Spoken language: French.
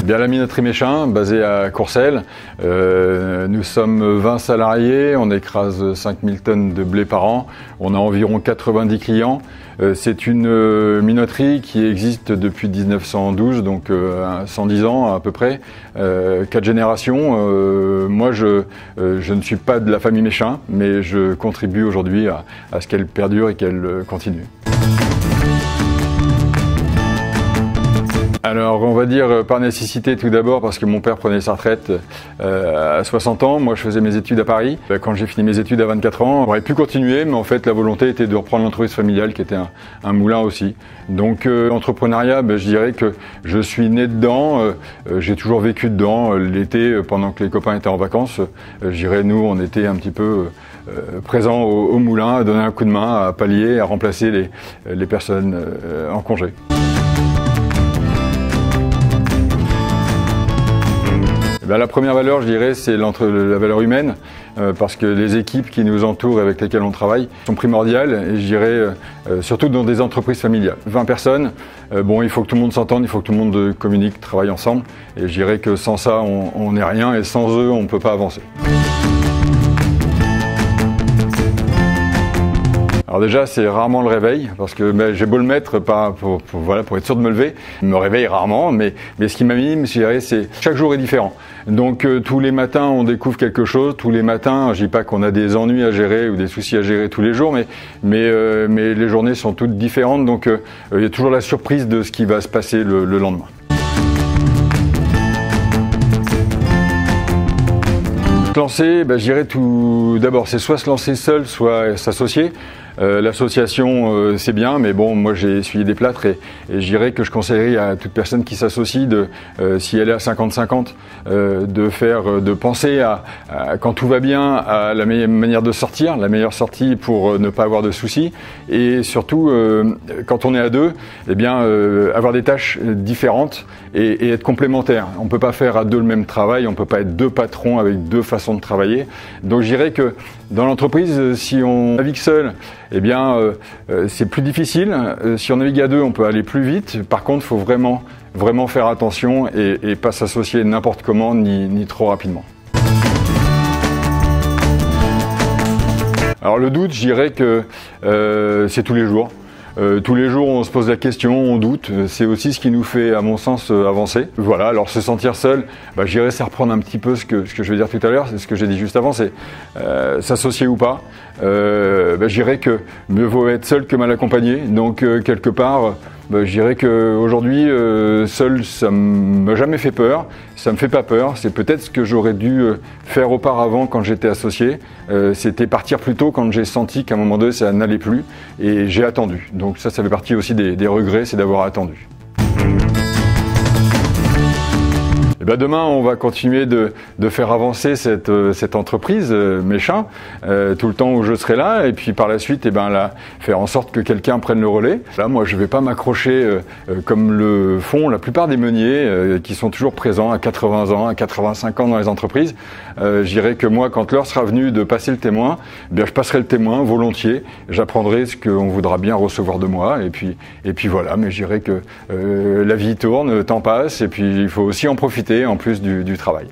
Bien, la minoterie Méchin, basée à Courcelles. Nous sommes 20 salariés, on écrase 5000 tonnes de blé par an, on a environ 90 clients. C'est une minoterie qui existe depuis 1912, donc 110 ans à peu près, 4 générations. Moi, je ne suis pas de la famille Méchin, mais je contribue aujourd'hui à ce qu'elle perdure et qu'elle continue. Alors on va dire par nécessité tout d'abord parce que mon père prenait sa retraite à 60 ans, moi je faisais mes études à Paris. Quand j'ai fini mes études à 24 ans, j'aurais pu continuer mais en fait la volonté était de reprendre l'entreprise familiale qui était un moulin aussi. Donc l'entrepreneuriat, je dirais que je suis né dedans, j'ai toujours vécu dedans. L'été pendant que les copains étaient en vacances, je dirais nous on était un petit peu présents au moulin, à donner un coup de main, à pallier, à remplacer les personnes en congé. La première valeur, je dirais, c'est la valeur humaine, parce que les équipes qui nous entourent, avec lesquelles on travaille, sont primordiales, et je dirais, surtout dans des entreprises familiales. 20 personnes, il faut que tout le monde s'entende, il faut que tout le monde communique, travaille ensemble, et je dirais que sans ça, on n'est rien, et sans eux, on ne peut pas avancer. Alors déjà, c'est rarement le réveil, parce que j'ai beau le mettre pour être sûr de me lever. Je me réveille rarement, mais ce qui m'anime, je dirais, c'est chaque jour est différent. Donc tous les matins, on découvre quelque chose. Tous les matins, je dis pas qu'on a des ennuis à gérer ou des soucis à gérer tous les jours, mais les journées sont toutes différentes. Donc il y a toujours la surprise de ce qui va se passer le lendemain. Se lancer, je dirais tout d'abord, c'est soit se lancer seul, soit s'associer. L'association c'est bien, mais bon, moi j'ai essuyé des plâtres et je dirais que je conseillerais à toute personne qui s'associe si elle est à 50-50, de penser à quand tout va bien, à la meilleure manière de sortir, la meilleure sortie pour ne pas avoir de soucis, et surtout quand on est à deux, avoir des tâches différentes et être complémentaires. On ne peut pas faire à deux le même travail, on ne peut pas être deux patrons avec deux façons de travailler. Donc je dirais que dans l'entreprise, si on navigue seul, c'est plus difficile. Si on navigue à deux, on peut aller plus vite. Par contre, il faut vraiment faire attention et pas s'associer n'importe comment ni trop rapidement. Alors le doute, je dirais que c'est tous les jours. Tous les jours, on se pose la question, on doute. C'est aussi ce qui nous fait, à mon sens, avancer. Voilà, alors se sentir seul, je dirais, c'est reprendre un petit peu ce que je vais dire tout à l'heure, c'est ce que j'ai dit juste avant, c'est s'associer ou pas. Je dirais que mieux vaut être seul que mal accompagné. Donc, quelque part, je dirais qu'aujourd'hui, seul, ça m'a jamais fait peur, ça me fait pas peur. C'est peut-être ce que j'aurais dû faire auparavant quand j'étais associé. C'était partir plus tôt quand j'ai senti qu'à un moment donné, ça n'allait plus et j'ai attendu. Donc ça fait partie aussi des regrets, c'est d'avoir attendu. Demain, on va continuer de faire avancer cette entreprise Méchin, tout le temps où je serai là, et puis par la suite, faire en sorte que quelqu'un prenne le relais. Là, moi, je ne vais pas m'accrocher comme le font la plupart des meuniers qui sont toujours présents à 80 ans, à 85 ans dans les entreprises. Je dirais que moi, quand l'heure sera venue de passer le témoin, je passerai le témoin volontiers. J'apprendrai ce qu'on voudra bien recevoir de moi, et puis voilà. Mais je dirais que la vie tourne, le temps passe, et puis il faut aussi en profiter en plus du travail.